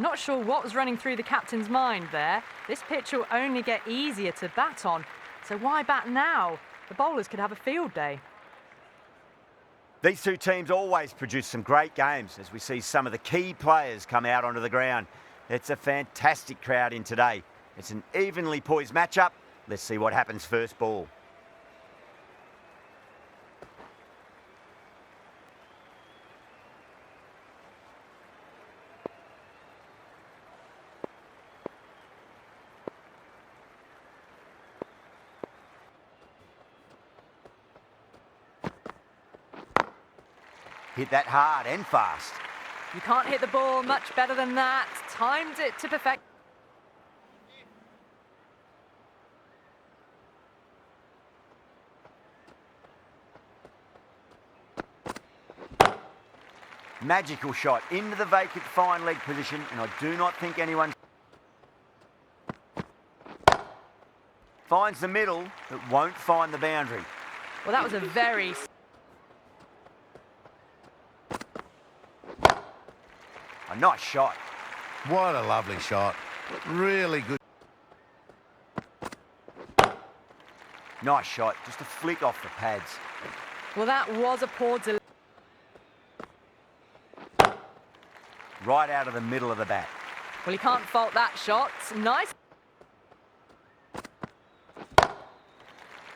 Not sure what was running through the captain's mind there. This pitch will only get easier to bat on, so why bat now? The bowlers could have a field day. These two teams always produce some great games as we see some of the key players come out onto the ground. It's a fantastic crowd in today. It's an evenly poised matchup. Let's see what happens first ball. Hit that hard and fast. You can't hit the ball much better than that. Timed it to perfection. Magical shot into the vacant fine leg position, and I do not think anyone finds the middle, but won't find the boundary. Well, that was a very... A nice shot. What a lovely shot. Really good. Nice shot. Just a flick off the pads. Well, that was a poor delivery. Right out of the middle of the bat. Well, you can't fault that shot. Nice.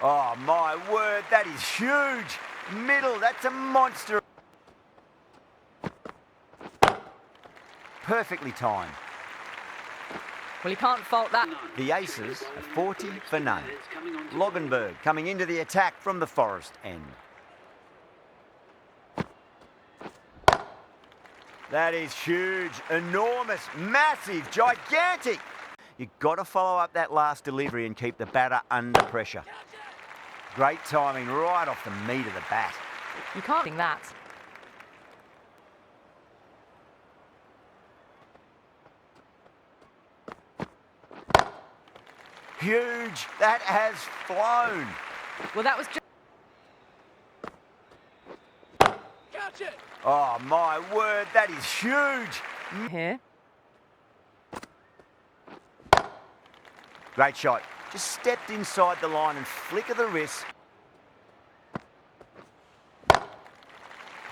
Oh, my word. That is huge. Middle. That's a monster. Perfectly timed. Well, you can't fault that. The Aces are 40 for none. Loggenberg coming into the attack from the Forest end. That is huge, enormous, massive, gigantic. You've got to follow up that last delivery and keep the batter under pressure. Great timing right off the meat of the bat. You can't think that. Huge. That has flown. Well, that was just... Catch it! Oh, my word. That is huge. Here. Great shot. Just stepped inside the line and flick of the wrist.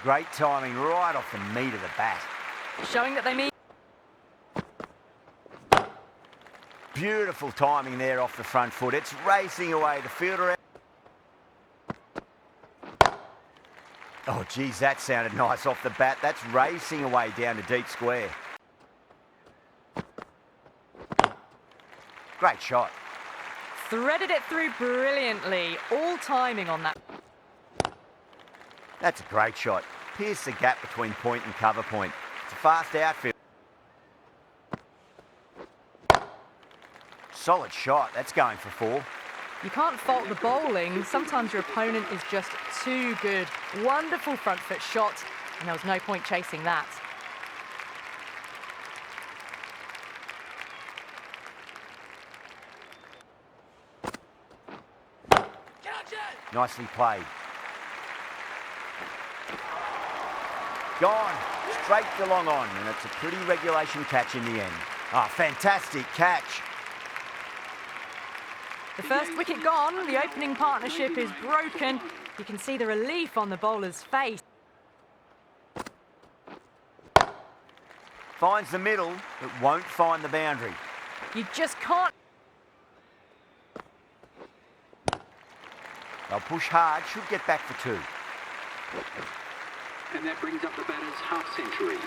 Great timing right off the meat of the bat. Showing that they mean... Beautiful timing there off the front foot. It's racing away. The fielder... Oh, geez, that sounded nice off the bat. That's racing away down to deep square. Great shot. Threaded it through brilliantly. All timing on that. That's a great shot. Pierce the gap between point and cover point. It's a fast outfield. Solid shot. That's going for 4. You can't fault the bowling. Sometimes your opponent is just too good. Wonderful front foot shot, and there was no point chasing that. Nicely played. Gone. Straight to long on, and it's a pretty regulation catch in the end. Ah, fantastic catch. The first wicket gone, the opening partnership is broken. You can see the relief on the bowler's face. Finds the middle, but won't find the boundary. You just can't... They'll push hard, should get back for 2. And that brings up the batter's half century.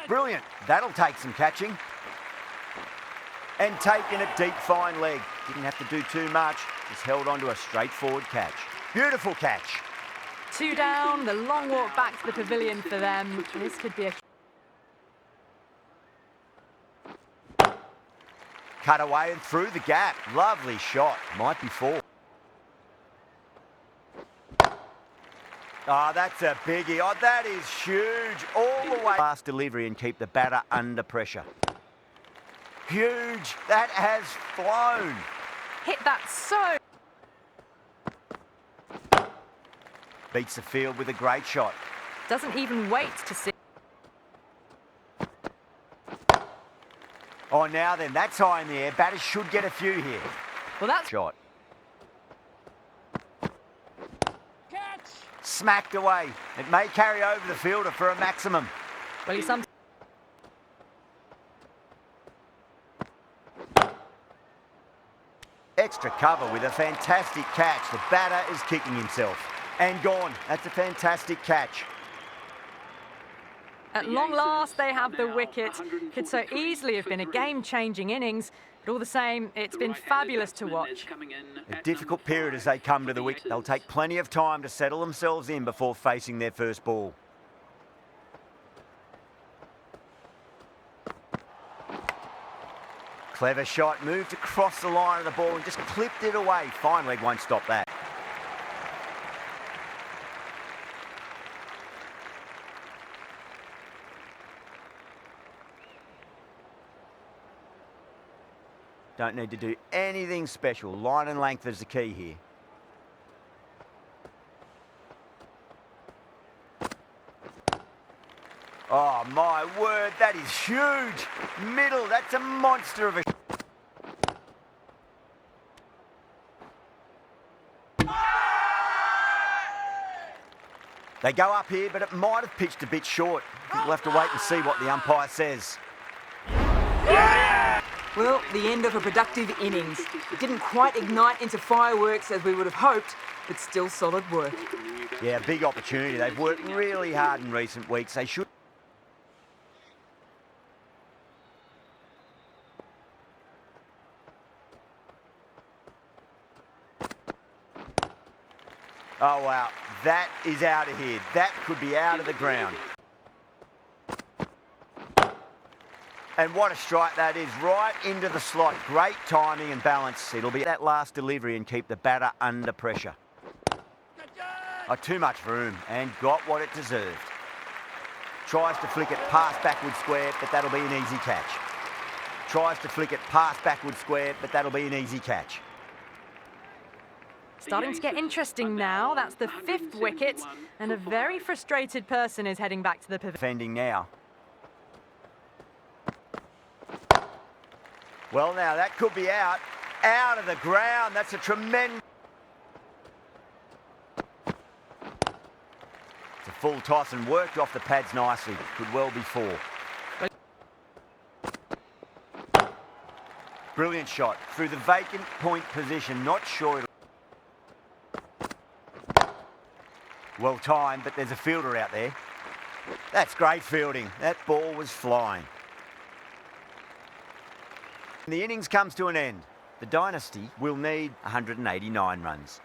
Brilliant. That'll take some catching. And taken it deep fine leg. Didn't have to do too much. Just held on to a straightforward catch. Beautiful catch. 2 down, the long walk back to the pavilion for them. This could be a... Cut away and through the gap. Lovely shot. Might be 4. Oh, that's a biggie. Oh, that is huge. All the way. Fast delivery and keep the batter under pressure. Huge. That has flown. Hit that so... Beats the field with a great shot. Doesn't even wait to see. Oh, now then, that's high in the air. Batters should get a few here. Well, that's Shot. Smacked away. It may carry over the fielder for a maximum. well, he some. Extra cover with a fantastic catch. The batter is kicking himself. And gone. That's a fantastic catch. At long last, they have the wicket. Could so easily have been a game-changing innings, but all the same, it's been fabulous to watch. A difficult period as they come to the wicket. They'll take plenty of time to settle themselves in before facing their first ball. Clever shot, moved across the line of the ball and just clipped it away. Fine leg won't stop that. Don't need to do anything special. Line and length is the key here. Oh, my word, that is huge. Middle, that's a monster of a... They go up here, but it might have pitched a bit short. We'll have to wait and see what the umpire says. Well, the end of a productive innings. It didn't quite ignite into fireworks as we would have hoped, but still solid work. Yeah, big opportunity. They've worked really hard in recent weeks. They should... Oh, wow. That is out of here. That could be out of the ground. And what a strike that is, right into the slot. Great timing and balance. It'll be that last delivery and keep the batter under pressure. Oh, too much room and got what it deserved. Tries to flick it past backward square, but that'll be an easy catch. Tries to flick it past backward square, but that'll be an easy catch. Starting to get interesting now. That's the 5th wicket, and a very frustrated person is heading back to the pavilion. Defending now. Well, now that could be out. Out of the ground. That's a tremendous... It's a full toss and worked off the pads nicely. Could well be 4. Brilliant shot through the vacant point position. Not sure it'll... Well timed, but there's a fielder out there. That's great fielding. That ball was flying. The innings comes to an end. The Dynasty will need 189 runs.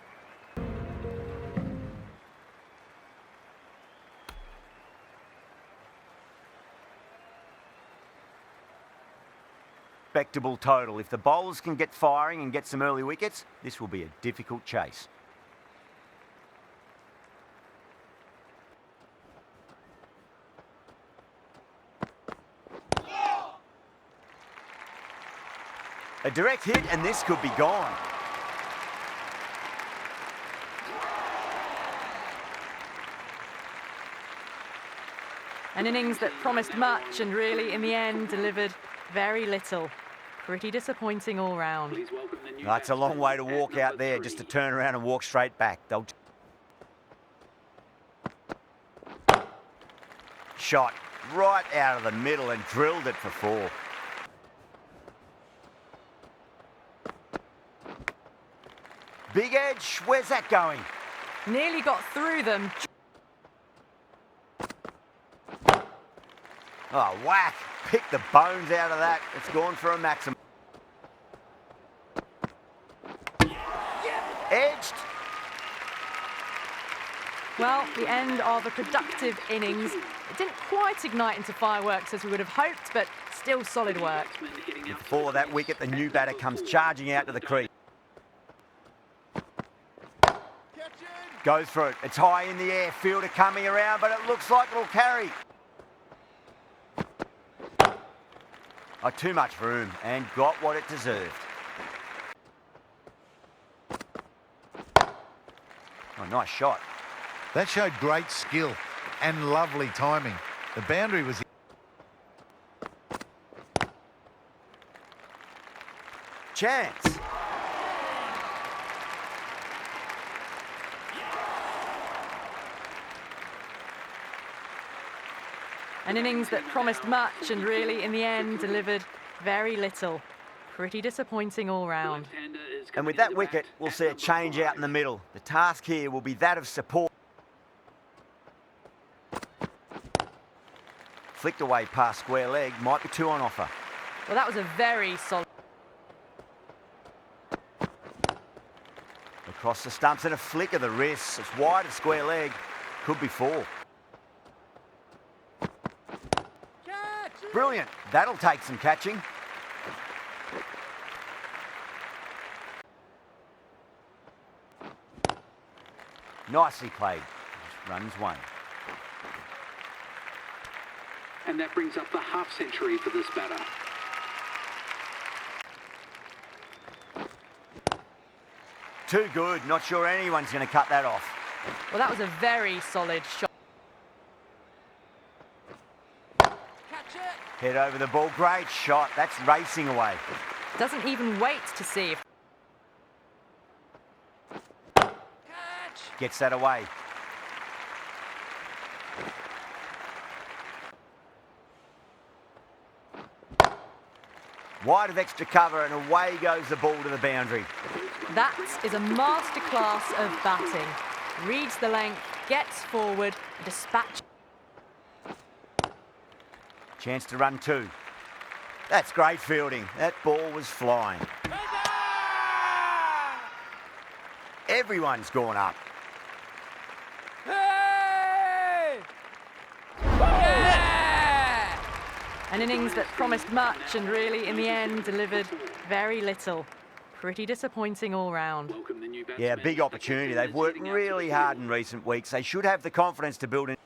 Respectable total. If the bowlers can get firing and get some early wickets, this will be a difficult chase. A direct hit, and this could be gone. An innings that promised much and really, in the end, delivered very little. Pretty disappointing all round. That's a long way to walk out there, just to turn around and walk straight back. They'll... Shot right out of the middle and drilled it for 4. Big edge, where's that going? Nearly got through them. Oh, whack. Pick the bones out of that. It's gone for a maximum. Edged. Well, the end of a productive innings. It didn't quite ignite into fireworks as we would have hoped, but still solid work. Before that wicket, the new batter comes charging out to the crease. Goes for it. It's high in the air. Fielder coming around, but it looks like it'll carry. Oh, too much room and got what it deserved. Oh, nice shot. That showed great skill and lovely timing. The boundary was... Chance. An innings that promised much and really, in the end, delivered very little. Pretty disappointing all round. And with that wicket, we'll see a change out in the middle. The task here will be that of support. Flicked away past square leg, might be two on offer. Well, that was a very solid... Across the stumps and a flick of the wrist. It's wide of square leg, could be four. Brilliant, that'll take some catching. Nicely played. Runs one. And that brings up the half century for this batter. Too good. Not sure anyone's going to cut that off. Well, that was a very solid shot. Head over the ball. Great shot. That's racing away. Doesn't even wait to see if... Gets that away. Wide of extra cover and away goes the ball to the boundary. That is a masterclass of batting. Reads the length, gets forward, dispatch. Chance to run two. That's great fielding. That ball was flying. Everyone's gone up. An innings that promised much and really, in the end, delivered very little. Pretty disappointing all round. Yeah, big opportunity. They've worked really hard in recent weeks. They should have the confidence to build in.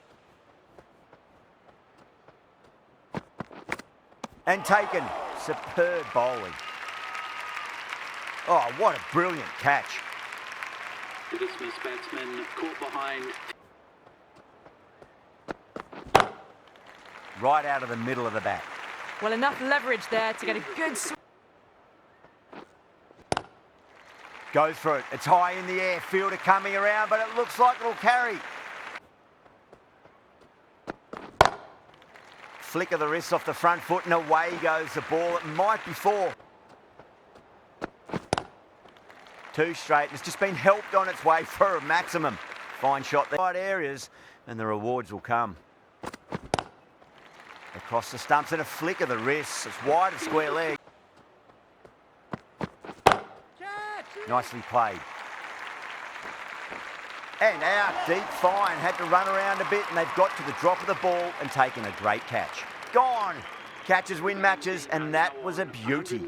And taken. Superb bowling. Oh, what a brilliant catch. The dismissed batsman caught behind. Right out of the middle of the bat. Well, enough leverage there to get a good swing. Goes for it. It's high in the air. Fielder coming around, but it looks like it'll carry. Flick of the wrist off the front foot and away goes the ball. It might be four. Two straight. It's just been helped on its way for a maximum. Fine shot there. Right areas and the rewards will come. Across the stumps and a flick of the wrist. It's wide of square leg. Nicely played. And out, deep fine. Had to run around a bit and they've got to the drop of the ball and taken a great catch. Gone. Catches win matches and that was a beauty.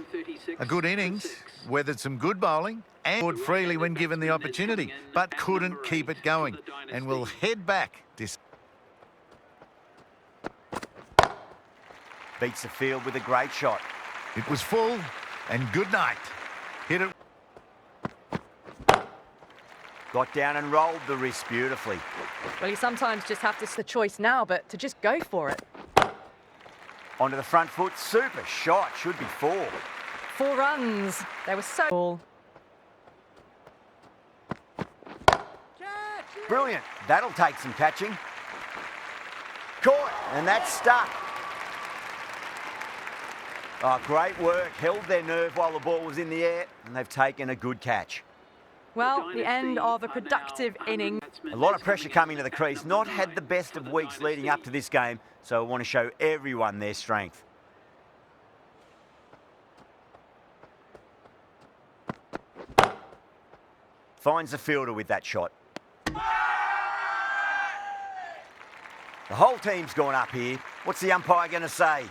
A good innings, weathered some good bowling and scored freely when given the opportunity, but couldn't keep it going and will head back. Beats the field with a great shot. It was full and good night. Hit it. Got down and rolled the wrist beautifully. Well, you sometimes just have to the choice now, but to just go for it. Onto the front foot. Super shot. Should be four. 4 runs. They were so cool. Brilliant. That'll take some catching. Caught. And that's stuck. Oh, great work. Held their nerve while the ball was in the air, and they've taken a good catch. Well, the end of a productive inning. A lot of pressure coming to the crease. Not had the best of weeks leading up to this game, so I want to show everyone their strength. Finds the fielder with that shot. The whole team's gone up here. What's the umpire going to say?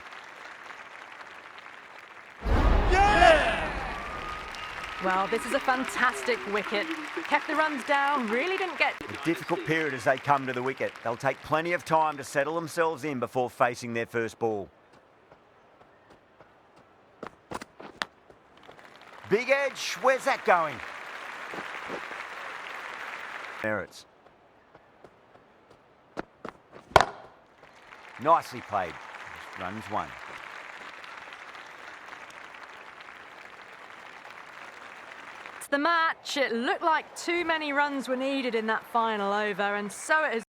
Well, this is a fantastic wicket. Kept the runs down, really didn't get... A difficult period as they come to the wicket. They'll take plenty of time to settle themselves in before facing their first ball. Big edge, where's that going? Merits. Nicely played. Runs one. It's the match. It looked like too many runs were needed in that final over, and so it has